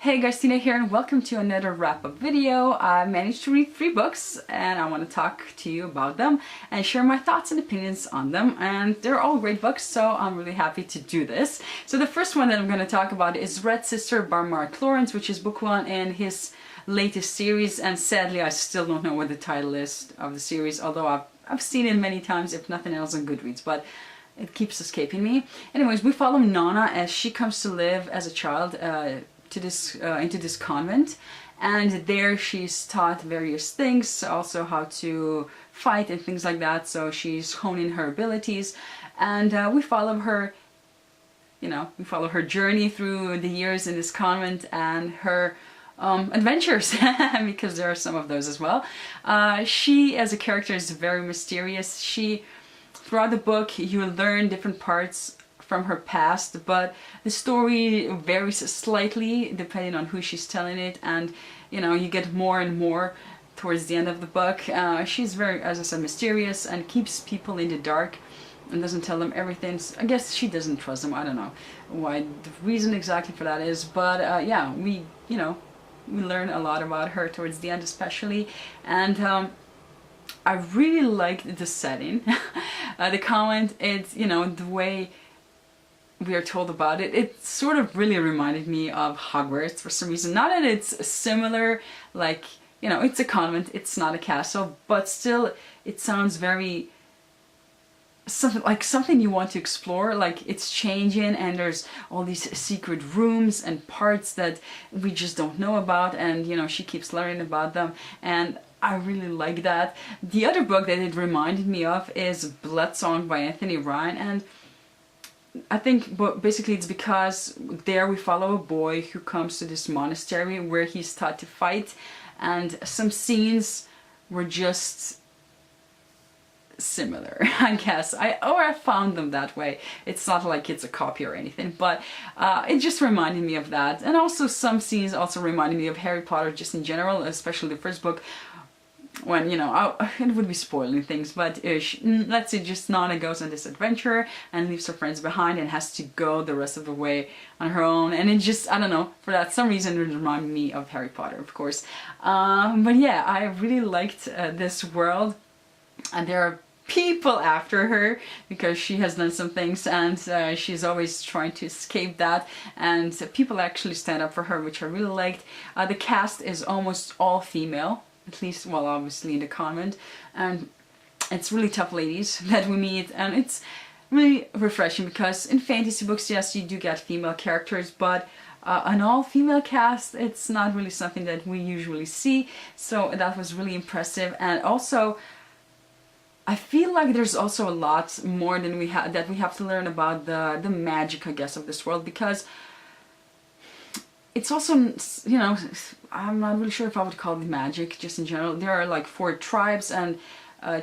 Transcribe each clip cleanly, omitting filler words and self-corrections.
Hey guys, Tina here and welcome to another wrap-up video. I managed to read 3 books and I want to talk to you about them and share my thoughts and opinions on them, and they're all great books, so I'm really happy to do this. So the first one that I'm going to talk about is Red Sister by Marc, which is book 1 in his latest series, and sadly I still don't know what the title is of the series, although I've seen it many times, if nothing else, on Goodreads, but it keeps escaping me. Anyways, we follow Nana as she comes to live as a child into this convent, and there she's taught various things, also how to fight and things like that, so she's honing her abilities, and we follow her, we follow her journey through the years in this convent and her adventures, because there are some of those as well. She as a character is very mysterious. Throughout the book you learn different parts from her past, but the story varies slightly depending on who she's telling it, and you get more and more towards the end of the book. She's very, as I said, mysterious and keeps people in the dark and doesn't tell them everything. I guess she doesn't trust them. I don't know why the reason exactly for that is, but yeah, we learn a lot about her towards the end especially, and I really liked the setting. The convent, it's, the way we are told about it, it sort of really reminded me of Hogwarts for some reason. Not that it's similar, like, it's a convent, it's not a castle, but still it sounds very something you want to explore. Like, it's changing and there's all these secret rooms and parts that we just don't know about, and she keeps learning about them, and I really like that. The other book that it reminded me of is Blood Song by Anthony Ryan, and I think basically it's because there we follow a boy who comes to this monastery where he's taught to fight, and some scenes were just similar, I guess. I found them that way. It's not like it's a copy or anything, but it just reminded me of that. And also some scenes also reminded me of Harry Potter just in general, especially the first book, when, it would be spoiling things, but let's say just Nana goes on this adventure and leaves her friends behind and has to go the rest of the way on her own, and it just, I don't know, for that some reason it reminded me of Harry Potter, of course. But yeah, I really liked this world, and there are people after her because she has done some things, and she's always trying to escape that, and people actually stand up for her, which I really liked. The cast is almost all female, at least, well, obviously in the convent, and it's really tough ladies that we meet, and it's really refreshing because in fantasy books, yes, you do get female characters, but an all-female cast, it's not really something that we usually see, so that was really impressive. And also I feel like there's also a lot more than we have to learn about the magic, I guess, of this world, because it's also, I'm not really sure if I would call it magic, just in general. There are like 4 tribes, and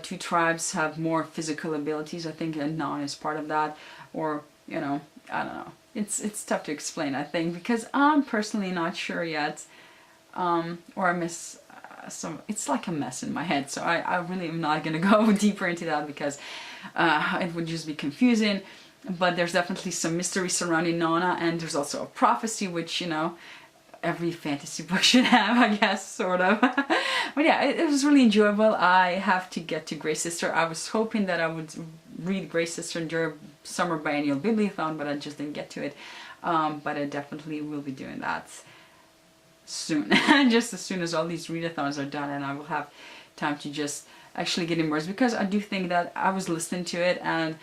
2 tribes have more physical abilities, I think, and Nana is part of that, or, I don't know. It's tough to explain, I think, because I'm personally not sure yet, or I miss it's like a mess in my head, so I really am not gonna go deeper into that because it would just be confusing. But there's definitely some mystery surrounding Nana, and there's also a prophecy, which, every fantasy book should have, I guess, sort of. But yeah, it was really enjoyable. I have to get to Grey Sister. I was hoping that I would read Grey Sister during summer biennial bibliothon, but I just didn't get to it. But I definitely will be doing that soon, just as soon as all these readathons are done, and I will have time to just actually get immersed, because I do think that I was listening to it, and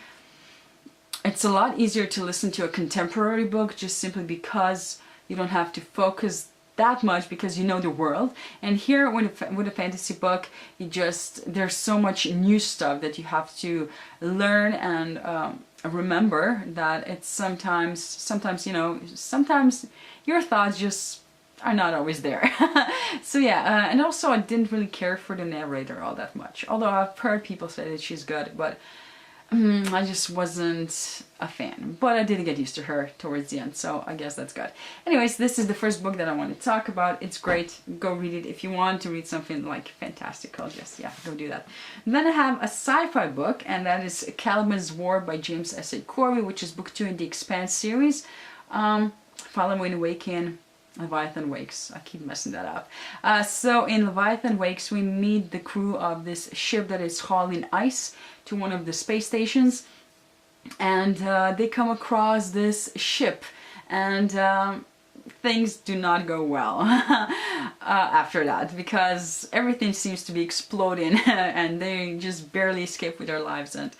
it's a lot easier to listen to a contemporary book just simply because you don't have to focus that much because you know the world. And here with a fantasy book, there's so much new stuff that you have to learn and remember, that it's sometimes your thoughts just are not always there. So yeah, and also I didn't really care for the narrator all that much, although I've heard people say that she's good, but I just wasn't a fan. But I did get used to her towards the end, so I guess that's good. Anyways, this is the first book that I want to talk about. It's great. Go read it if you want to read something like fantastical. Just, yeah, go do that. And then I have a sci-fi book, and that is Calibans War by James S.A. Corey, which is book 2 in the Expanse series. Following Awaken Leviathan Wakes. I keep messing that up. So in Leviathan Wakes, we meet the crew of this ship that is hauling ice to one of the space stations, and they come across this ship, and things do not go well after that, because everything seems to be exploding and they just barely escape with their lives, and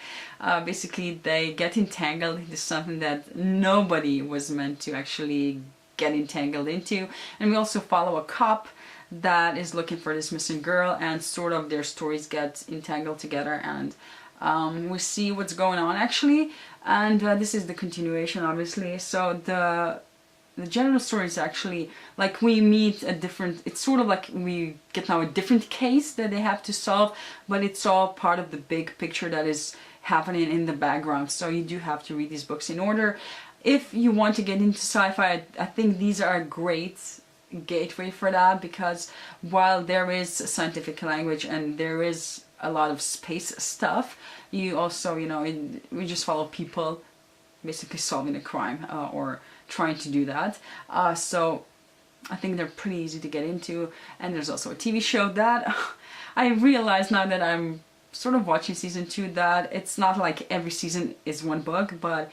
basically they get entangled into something that nobody was meant to actually get entangled into. And we also follow a cop that is looking for this missing girl, and sort of their stories get entangled together, and we see what's going on actually. And this is the continuation, obviously. So the general story is actually like we meet a different, it's sort of like we get now a different case that they have to solve, but it's all part of the big picture that is happening in the background. So you do have to read these books in order. If you want to get into sci-fi, I think these are a great gateway for that, because while there is scientific language and there is a lot of space stuff, you also, you know, we just follow people basically solving a crime or trying to do that. So I think they're pretty easy to get into. And there's also a TV show that I realize now that I'm sort of watching season 2 that it's not like every season is one book, but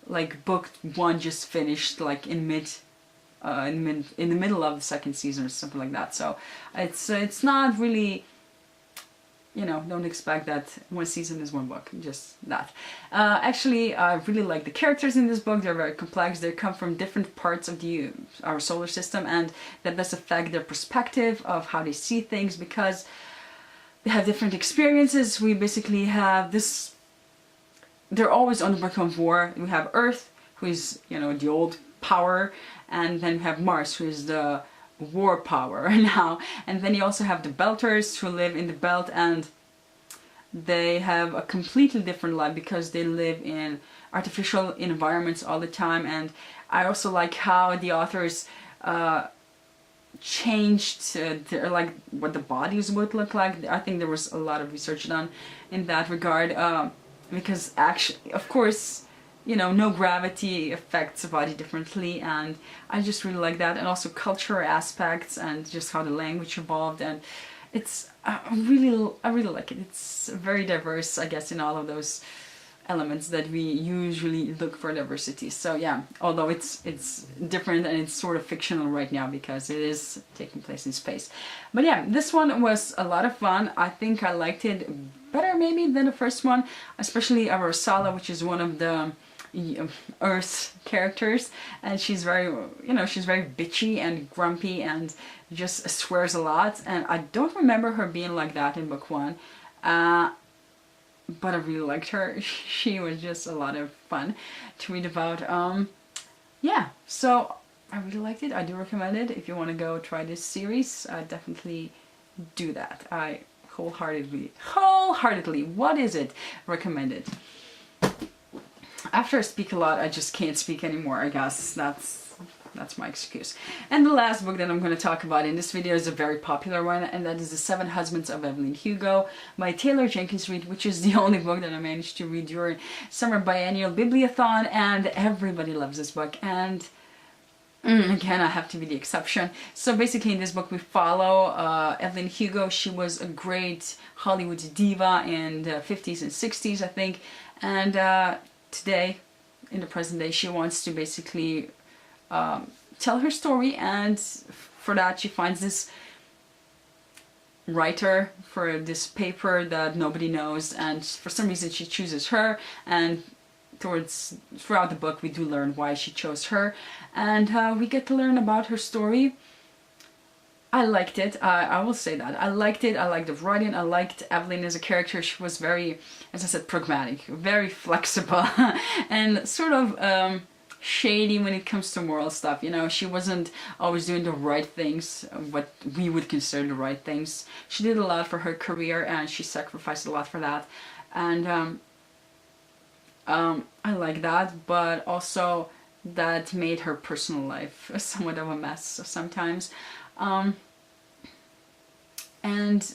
like book 1 just finished like in the middle of the second season or something like that. So it's not really, you know, don't expect that one season is one book, just that. Actually, I really like the characters in this book. They're very complex. They come from different parts of our solar system, and that does affect their perspective of how they see things, because they have different experiences. We basically have this, they're always on the brink of war. We have Earth, who is, you know, the old power, and then we have Mars, who is the war power now. And then you also have the Belters, who live in the belt, and they have a completely different life because they live in artificial environments all the time. And I also like how the authors changed their, like, what the bodies would look like. I think there was a lot of research done in that regard, because actually, of course, you know, no gravity affects the body differently, and I just really like that. And also cultural aspects and just how the language evolved, and it's I really like it. It's very diverse, I guess, in all of those elements that we usually look for diversity. So yeah, although it's different and it's sort of fictional right now because it is taking place in space. But yeah, this one was a lot of fun. I think I liked it better maybe than the first one, especially Arosala, which is one of the Earth characters, and she's very, you know, she's very bitchy and grumpy and just swears a lot, and I don't remember her being like that in book 1, but I really liked her. She was just a lot of fun to read about. Yeah, so I really liked it. I do recommend it. If you want to go try this series, definitely do that. I wholeheartedly, what is it? Recommend it. After I speak a lot, I just can't speak anymore, I guess. That's my excuse. And the last book that I'm going to talk about in this video is a very popular one, and that is The Seven Husbands of Evelyn Hugo by Taylor Jenkins Reid, which is the only book that I managed to read during Summer Biennial Bibliothon, and everybody loves this book. And again, I have to be the exception. So basically in this book we follow Evelyn Hugo. She was a great Hollywood diva in the 50s and 60s, I think, and today, in the present day, she wants to basically tell her story, and for that she finds this writer for this paper that nobody knows, and for some reason she chooses her, and throughout the book we do learn why she chose her, and we get to learn about her story. I liked it. I will say that. I liked it. I liked the writing. I liked Evelyn as a character. She was very, as I said, pragmatic, very flexible, and sort of shady when it comes to moral stuff. You know, she wasn't always doing the right things, what we would consider the right things. She did a lot for her career, and she sacrificed a lot for that. And I like that, but also that made her personal life somewhat of a mess sometimes. And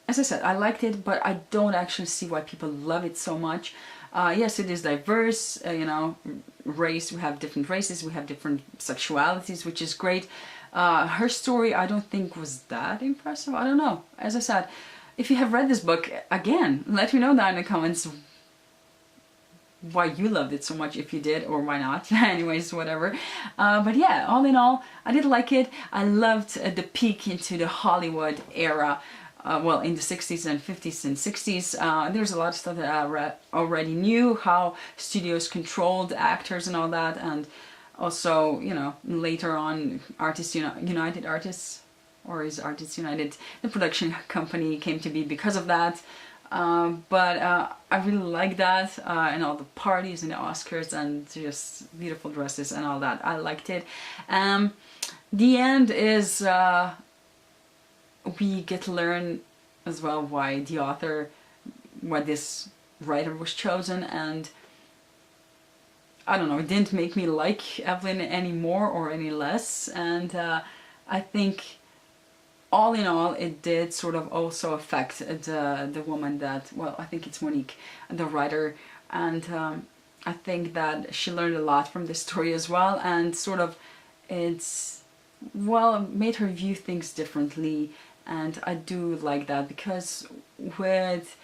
as I said, I liked it, but I don't actually see why people love it so much. Yes, it is diverse, you know, race, we have different races, we have different sexualities, which is great. Her story I don't think was that impressive. I don't know. As I said, if you have read this book, again, let me know down in the comments why you loved it so much, if you did, or why not. Anyways, whatever. But yeah, all in all, I did like it. I loved the peek into the Hollywood era. Well, in the 60s and 50s and 60s, there's a lot of stuff that I already knew, how studios controlled actors and all that, and also, you know, later on, United Artists, or is Artists United, the production company came to be because of that. But I really like that, and all the parties and the Oscars and just beautiful dresses and all that. I liked it. The end is we get to learn as well why the author, why this writer was chosen, and I don't know, it didn't make me like Evelyn any more or any less, and I think all in all it did sort of also affect the woman that, well, I think it's Monique, the writer, and I think that she learned a lot from this story as well, and sort of it's, well, made her view things differently. And I do like that, because with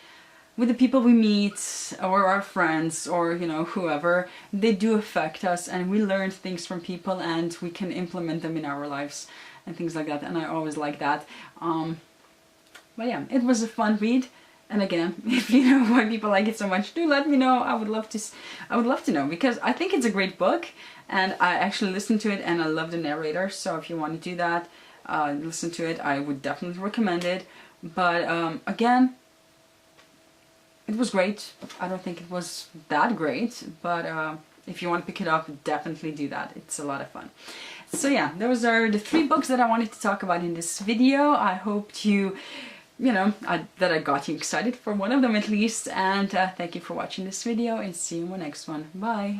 the people we meet, or our friends, or, you know, whoever, they do affect us, and we learn things from people and we can implement them in our lives and things like that, and I always like that. But yeah, it was a fun read, and again, if you know why people like it so much, do let me know. I would love to know, because I think it's a great book, and I actually listened to it and I love the narrator, so if you want to do that, listen to it, I would definitely recommend it. But again, it was great. I don't think it was that great, but if you want to pick it up, definitely do that. It's a lot of fun. So yeah, those are the 3 books that I wanted to talk about in this video. I hope you know, that I got you excited for one of them at least, and thank you for watching this video, and see you in my next one. Bye!